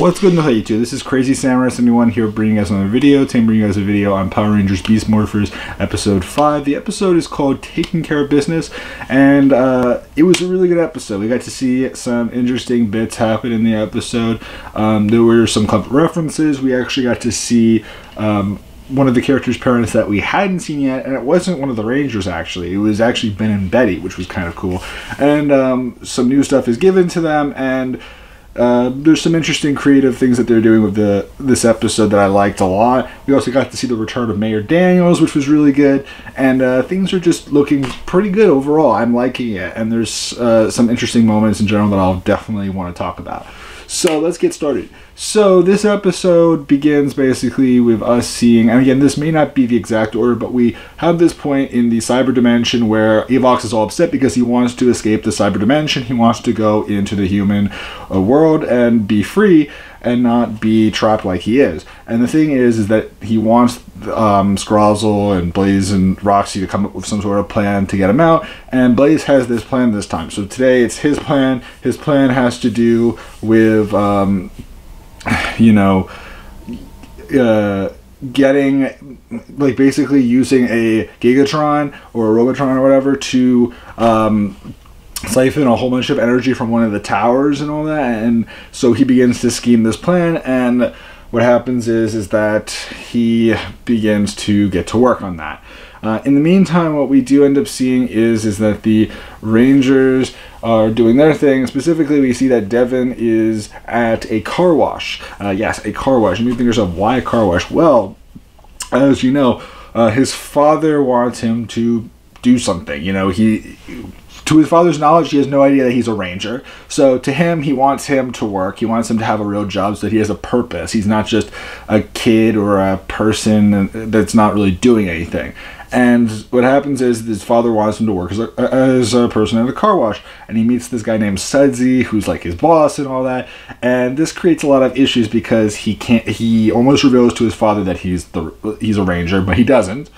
What's good in the YouTube? This is Crazy Samurai 71 here bringing us another video. Today I'm bringing you guys a video on Power Rangers Beast Morphers episode 5. The episode is called Taking Care of Business, and it was a really good episode. We got to see some interesting bits happen in the episode. There were some clever references. We actually got to see one of the characters' parents that we hadn't seen yet, and it wasn't one of the Rangers actually. It was actually Ben and Betty, which was kind of cool. And some new stuff is given to them, and there's some interesting creative things that they're doing with this episode that I liked a lot. We also got to see the return of Mayor Daniels, which was really good, and things are just looking pretty good overall. I'm liking it, and there's some interesting moments in general that I'll definitely want to talk about. So let's get started. So this episode begins basically with us seeing, and again, this may not be the exact order, but we have this point in the cyber dimension where Evox is all upset because he wants to escape the cyber dimension. He wants to go into the human world and be free and not be trapped like he is. And the thing is that he wants Scrozzle and Blaze and Roxy to come up with some sort of plan to get him out, and Blaze has this plan this time. So today it's his plan. His plan has to do with getting, like, basically using a Gigatron or a Robotron or whatever to siphon a whole bunch of energy from one of the towers and all that. And so he begins to scheme this plan, and what happens is that he begins to get to work on that. In the meantime, what we do end up seeing is that the Rangers are doing their thing. Specifically, we see that Devin is at a car wash. Yes, a car wash. You may think to yourself, why a car wash? Well, as you know, his father wants him to do something. You know, to his father's knowledge, he has no idea that he's a ranger. So to him, he wants him to work. He wants him to have a real job so that he has a purpose. He's not just a kid or a person that's not really doing anything. And what happens is his father wants him to work as a person at a car wash. And he meets this guy named Sudsy, who's like his boss and all that. And this creates a lot of issues because he almost reveals to his father that he's a ranger, but he doesn't.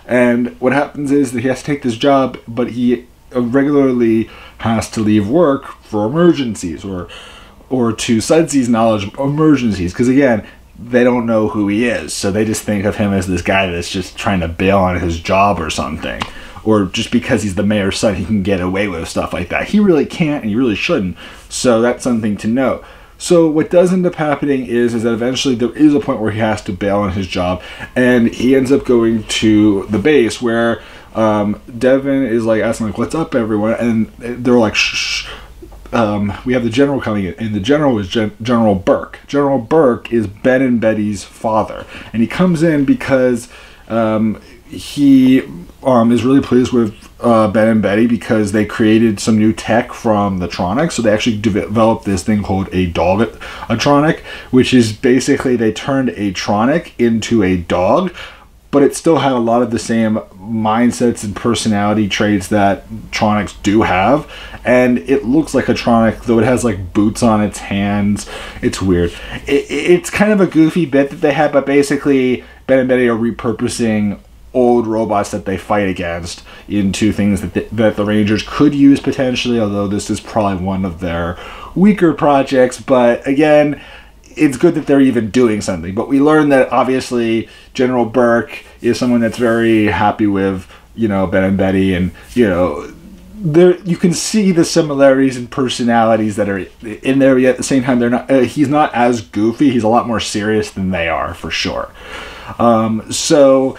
And what happens is that he has to take this job, but he regularly has to leave work for emergencies, or to Sudsy's knowledge, emergencies, because again, they don't know who he is, so they just think of him as this guy that's just trying to bail on his job or something, or just because he's the mayor's son he can get away with stuff like that. He really can't, and he really shouldn't, so that's something to note. So what does end up happening is that eventually there is a point where he has to bail on his job, and he ends up going to the base where Devin is like asking, like, what's up everyone, and they're like, shh. We have the general coming in, and the general is General Burke. General Burke is Ben and Betty's father, and he comes in because he is really pleased with Ben and Betty because they created some new tech from the Tronic. So they actually developed this thing called a Dog-atronic, which is basically they turned a Tronic into a dog, but it still had a lot of the same mindsets and personality traits that Tronics do have. And it looks like a Tronic, though it has like boots on its hands. It's weird. It's kind of a goofy bit that they had, but basically Ben and Betty are repurposing old robots that they fight against into things that the Rangers could use potentially, although this is probably one of their weaker projects. But again, it's good that they're even doing something. But we learn that obviously General Burke is someone that's very happy with, Ben and Betty, and there you can see the similarities and personalities that are in there, yet at the same time they're not. He's not as goofy. He's a lot more serious than they are, for sure. So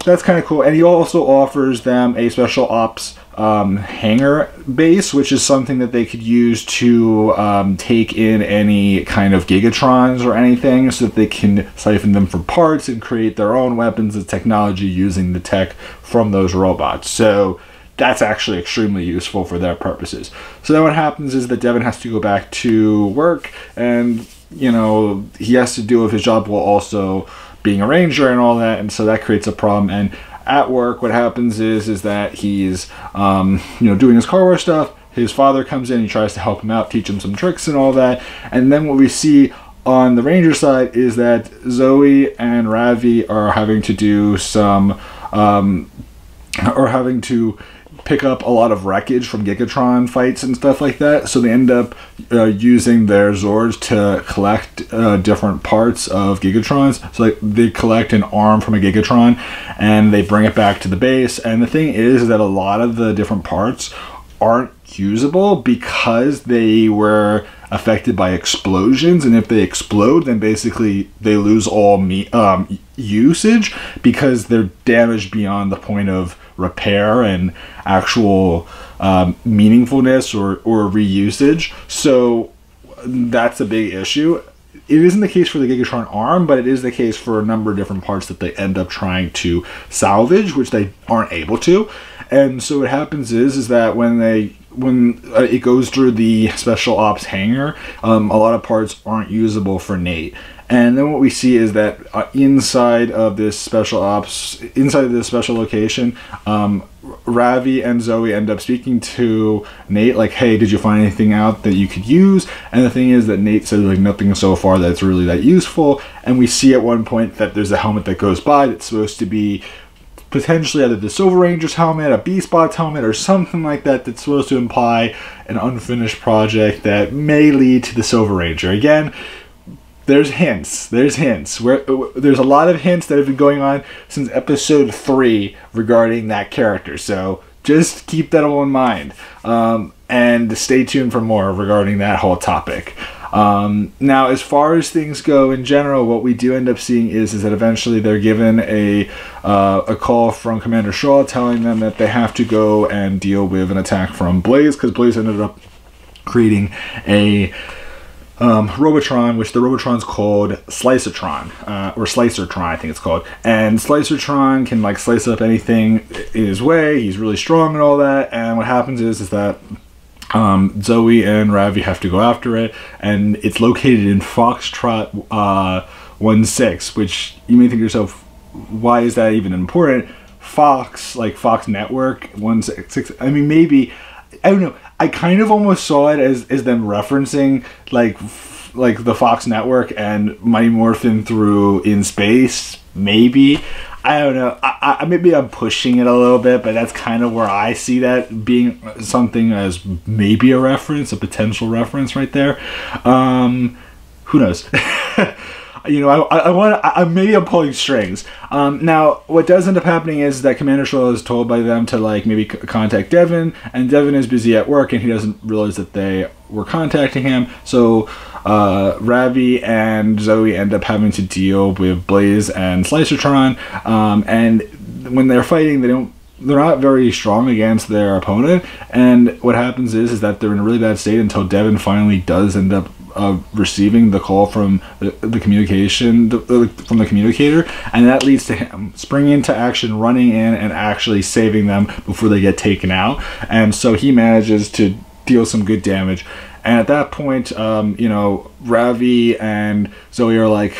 that's kind of cool. And he also offers them a special ops hangar base, which is something that they could use to take in any kind of Gigatrons or anything, so that they can siphon them for parts and create their own weapons and technology using the tech from those robots. So that's actually extremely useful for their purposes. So then what happens is that Devin has to go back to work, and he has to deal with his job while also being a ranger and all that, and so that creates a problem. And at work, what happens is that he's doing his car wash stuff. His father comes in, he tries to help him out, teach him some tricks and all that. And then what we see on the ranger side is that Zoe and Ravi are having to do some pick up a lot of wreckage from Gigatron fights and stuff like that. So they end up using their Zords to collect different parts of Gigatrons. So like they collect an arm from a Gigatron and they bring it back to the base. And the thing is that a lot of the different parts aren't usable because they were affected by explosions, and if they explode, then basically they lose all usage because they're damaged beyond the point of repair and actual meaningfulness or reusage. So that's a big issue. It isn't the case for the Gigatron arm, but it is the case for a number of different parts that they end up trying to salvage, which they aren't able to. And so what happens is that when it goes through the special ops hangar, a lot of parts aren't usable for Nate. And then what we see is that inside of this special location, Ravi and Zoe end up speaking to Nate, like, hey, did you find anything out that you could use? And the thing is that Nate says, like, nothing so far that's really that useful. And we see at one point that there's a helmet that goes by that's supposed to be potentially either the Silver Ranger's helmet, a B-Spot's helmet, or something like that that's supposed to imply an unfinished project that may lead to the Silver Ranger. Again, there's hints. There's a lot of hints that have been going on since episode 3 regarding that character. So just keep that all in mind. And stay tuned for more regarding that whole topic. Now, as far as things go in general, what we do end up seeing is that eventually they're given a call from Commander Shaw telling them that they have to go and deal with an attack from Blaze, because Blaze ended up creating a Robotron, which the Robotron's called Slicertron, or Slicertron, I think it's called. And Slicertron can like slice up anything in his way. He's really strong and all that. And what happens is that Zoe and Ravi have to go after it, and it's located in Foxtrot 16, which you may think to yourself, why is that even important? Fox, like Fox Network 16. I mean, maybe, I don't know. I kind of almost saw it as them referencing like the Fox Network and Mighty Morphin through In Space. Maybe. I don't know. Maybe I'm pushing it a little bit, but that's kind of where I see that being something as maybe a reference, a potential reference right there. Who knows? You know, maybe I'm pulling strings. Now, what does end up happening is that Commander Shaw is told by them to like maybe contact Devin, and Devin is busy at work, and he doesn't realize that they were contacting him. So Ravi and Zoe end up having to deal with Blaze and Slicertron, and when they're fighting, they're not very strong against their opponent. And what happens is that they're in a really bad state until Devin finally does end up receiving the call from the communication from the communicator, and that leads to him springing into action, running in and actually saving them before they get taken out. And so he manages to deal some good damage. And at that point, you know, Ravi and Zoe are like,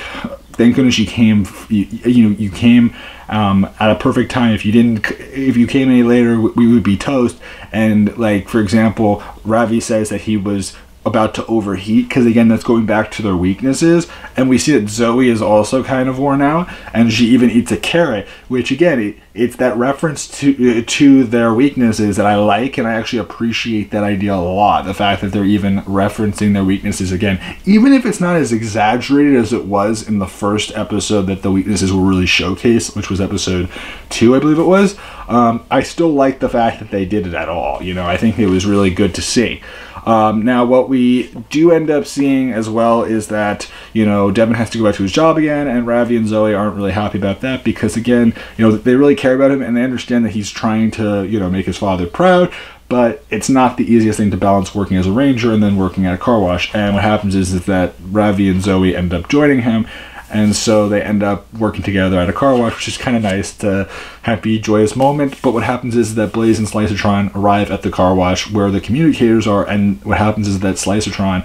thank goodness you came. You came at a perfect time. If you came any later, we would be toast. And like, for example, Ravi says that he was about to overheat, because again, that's going back to their weaknesses. And we see that Zoe is also kind of worn out, and she even eats a carrot, which again, it's that reference to their weaknesses that I like, and I actually appreciate that idea a lot. The fact that they're even referencing their weaknesses again, even if it's not as exaggerated as it was in the first episode that the weaknesses were really showcased, which was episode 2, I believe it was. I still like the fact that they did it at all. You know, I think it was really good to see. Now, what we do end up seeing as well is that, you know, Devin has to go back to his job again, and Ravi and Zoe aren't really happy about that because, again, you know, they really care about him and they understand that he's trying to, you know, make his father proud, but it's not the easiest thing to balance working as a ranger and then working at a car wash. And what happens is that Ravi and Zoe end up joining him, and so they end up working together at a car wash, which is kind of nice, to happy, joyous moment. But what happens is that Blaze and Slicertron arrive at the car wash where the communicators are, and what happens is that Slicertron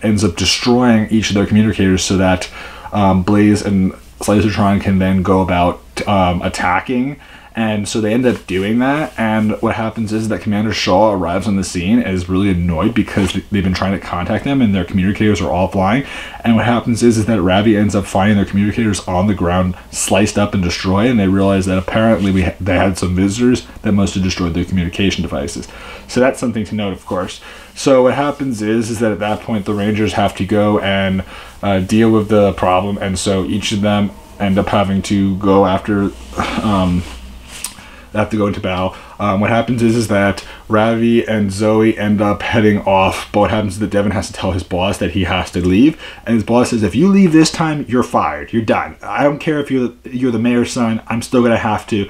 ends up destroying each of their communicators so that Blaze and Slicertron can then go about attacking And so they end up doing that, and what happens is that Commander Shaw arrives on the scene and is really annoyed because they've been trying to contact them and their communicators are offline. And what happens is that Ravi ends up finding their communicators on the ground, sliced up and destroyed, and they realize that apparently they had some visitors that must have destroyed their communication devices. So that's something to note, of course. So what happens is that at that point the Rangers have to go and deal with the problem, and so each of them end up having to go after have to go into battle. What happens is that Ravi and Zoe end up heading off, but what happens is that Devin has to tell his boss that he has to leave, and his boss says, if you leave this time, you're fired. You're done. I don't care if you're the mayor's son. I'm still going to have to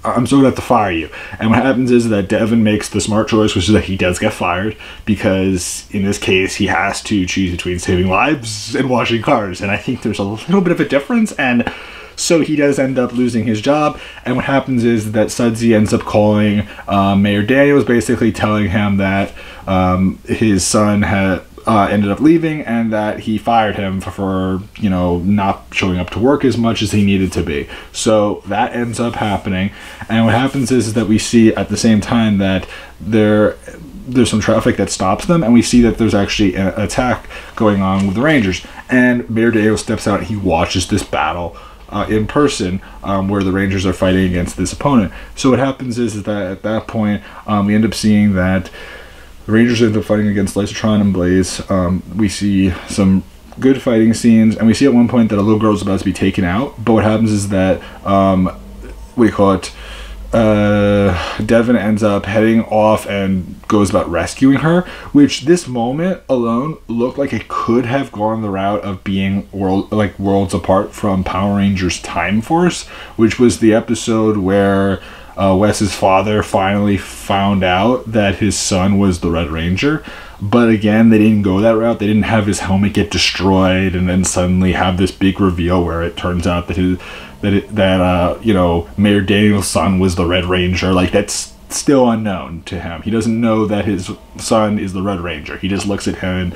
I'm still going to have to fire you. And what happens is that Devin makes the smart choice, which is that he does get fired, because in this case, he has to choose between saving lives and washing cars. And I think there's a little bit of a difference, and so he does end up losing his job. And what happens is that Sudsy ends up calling Mayor Daniels, basically telling him that his son had ended up leaving and that he fired him for not showing up to work as much as he needed to be. So that ends up happening, and what happens is that we see at the same time that there's some traffic that stops them, and we see that there's actually an attack going on with the Rangers, and Mayor Daniels steps out and he watches this battle in person, where the Rangers are fighting against this opponent. So what happens is that at that point we end up seeing that the Rangers end up fighting against Lysotron and Blaze. We see some good fighting scenes, and we see at one point that a little girl is about to be taken out, but what happens is that Devin ends up heading off and goes about rescuing her, which this moment alone looked like it could have gone the route of being worlds apart from Power Rangers Time Force, which was the episode where Wes's father finally found out that his son was the Red Ranger. But again, they didn't go that route. They didn't have his helmet get destroyed and then suddenly have this big reveal where it turns out that Mayor Daniel's son was the Red Ranger. Like, that's still unknown to him. He doesn't know that his son is the Red Ranger. He just looks at him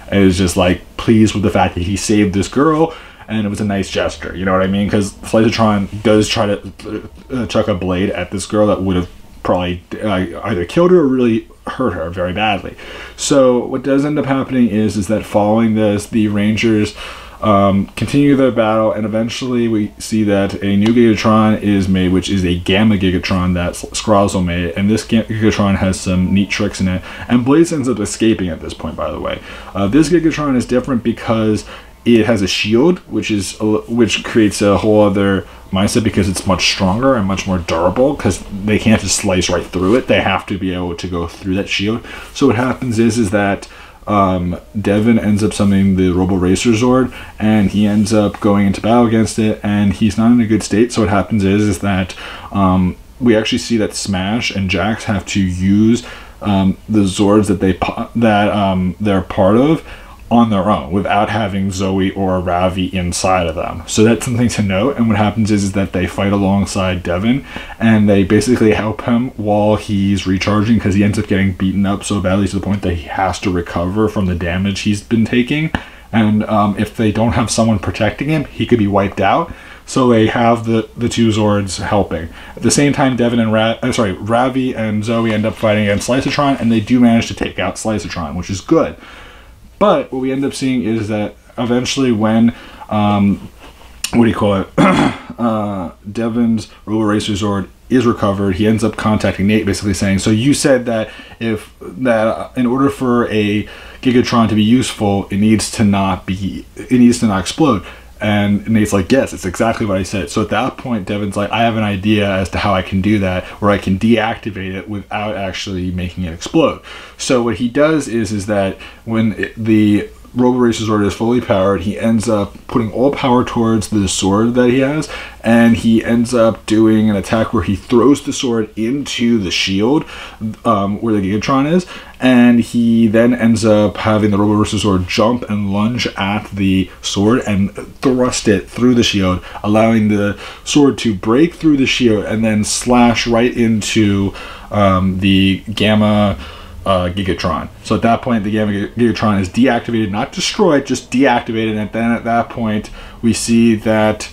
and is just like pleased with the fact that he saved this girl, and it was a nice gesture, you know what I mean? Because Lysotron does try to chuck a blade at this girl that would have probably either killed her or really hurt her very badly. So what does end up happening is that following this, the Rangers continue their battle, and eventually we see that a new Gigatron is made, which is a Gamma Gigatron that Scrozzle made, and this Gigatron has some neat tricks in it, and Blaze ends up escaping at this point, by the way. This Gigatron is different because it has a shield, which creates a whole other mindset because it's much stronger and much more durable, because they can't just slice right through it. They have to be able to go through that shield. So what happens is that Devin ends up summoning the Robo Racer Zord, and he ends up going into battle against it, and he's not in a good state. So what happens is that we actually see that Smash and Jax have to use the Zords that they're part of on their own without having Zoe or Ravi inside of them. So that's something to note. And what happens is that they fight alongside Devin, and they basically help him while he's recharging, because he ends up getting beaten up so badly to the point that he has to recover from the damage he's been taking. And if they don't have someone protecting him, he could be wiped out. So they have the two Zords helping. At the same time, Devin and Ravi and Zoe end up fighting against Lysotron, and they do manage to take out Lysotron, which is good. But what we end up seeing is that eventually when, Devin's Robo Racer Zord is recovered, he ends up contacting Nate, basically saying, so you said that in order for a Gigatron to be useful, it needs to not explode. And Nate's like, yes, it's exactly what I said. So at that point, Devin's like, I have an idea as to how I can do that, where I can deactivate it without actually making it explode. So what he does is that when the Robo Racer Zord is fully powered, he ends up putting all power towards the sword that he has, and he ends up doing an attack where he throws the sword into the shield where the Gigatron is, and he then ends up having the Robo Racer Zord jump and lunge at the sword and thrust it through the shield, allowing the sword to break through the shield and then slash right into the Gamma Gigatron. So at that point, the Gamma Gigatron is deactivated, not destroyed, just deactivated. And then at that point, we see that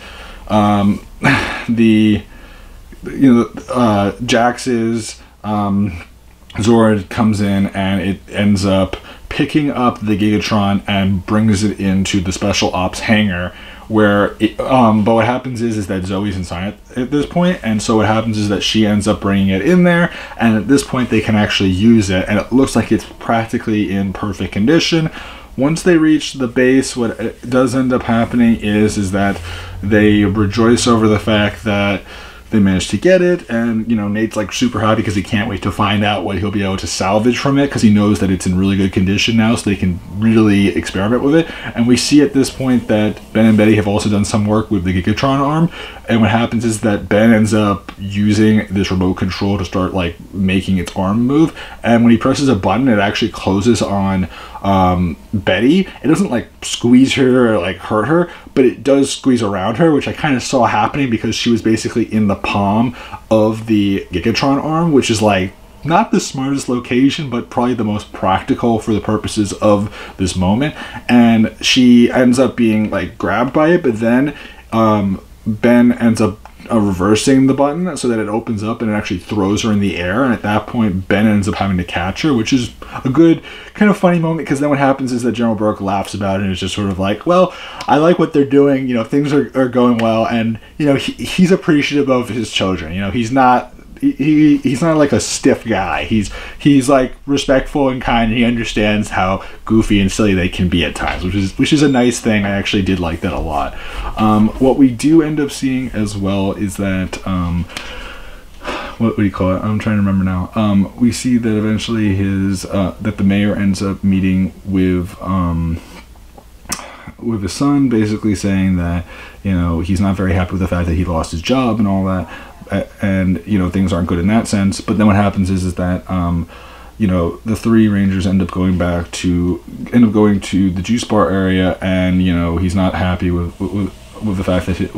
Jax's Zord comes in, and it ends up picking up the Gigatron and brings it into the special ops hangar, where but what happens is that Zoe's inside at this point, and so what happens is that she ends up bringing it in there, and at this point they can actually use it, and it looks like it's practically in perfect condition. Once they reach the base, what does end up happening is that they rejoice over the fact that they managed to get it, and Nate's like super happy because he can't wait to find out what he'll be able to salvage from it, because he knows that it's in really good condition now, so they can really experiment with it. And we see at this point that Ben and Betty have also done some work with the Gigatron arm, and what happens is that Ben ends up using this remote control to start like making its arm move, and when he presses a button, it actually closes on Betty. It doesn't like squeeze her or like hurt her, but it does squeeze around her, which I kind of saw happening because she was basically in the palm of the Gigatron arm, which is like not the smartest location, but probably the most practical for the purposes of this moment. And she ends up being like grabbed by it, but then Ben ends up reversing the button so that it opens up and it actually throws her in the air, and at that point Ben ends up having to catch her, which is a good kind of funny moment, because then what happens is that General Burke laughs about it and is just sort of like, well, I like what they're doing, things are going well, and he's appreciative of his children. He's not like a stiff guy. He's like respectful and kind, and he understands how goofy and silly they can be at times, which is a nice thing. I actually did like that a lot. What we do end up seeing as well is that what do you call it? I'm trying to remember now. We see that eventually that the mayor ends up meeting with his son, basically saying that he's not very happy with the fact that he lost his job and all that. And things aren't good in that sense. But then what happens is that the three Rangers end up going to the juice bar area, and he's not happy with the fact that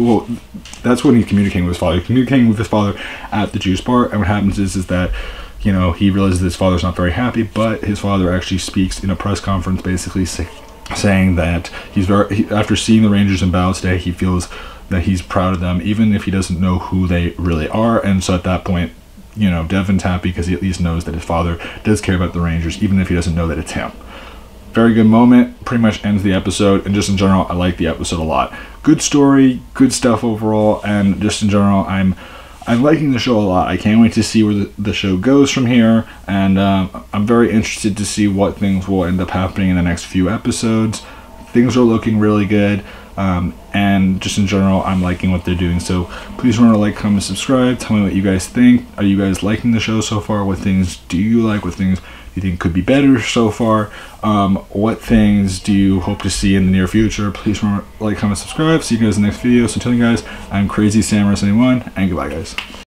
that's when he's communicating with his father. He's communicating with his father at the juice bar, and what happens is that he realizes that his father's not very happy, but his father actually speaks in a press conference, basically saying that after seeing the Rangers in battle today, he feels that he's proud of them, even if he doesn't know who they really are. And so at that point, Devin's happy because he at least knows that his father does care about the Rangers, even if he doesn't know that it's him. Very good moment, pretty much ends the episode, and just in general, I like the episode a lot. Good story, good stuff overall, and just in general, I'm liking the show a lot. I can't wait to see where the show goes from here, and I'm very interested to see what things will end up happening in the next few episodes. Things are looking really good. And just in general, I'm liking what they're doing. So please remember to like, comment, subscribe. Tell me what you guys think. Are you guys liking the show so far? What things do you like? What things do you think could be better so far? What things do you hope to see in the near future? Please remember to like, comment, subscribe. See you guys in the next video. So until then, guys, I'm Crazy Samurai 71, and goodbye, guys.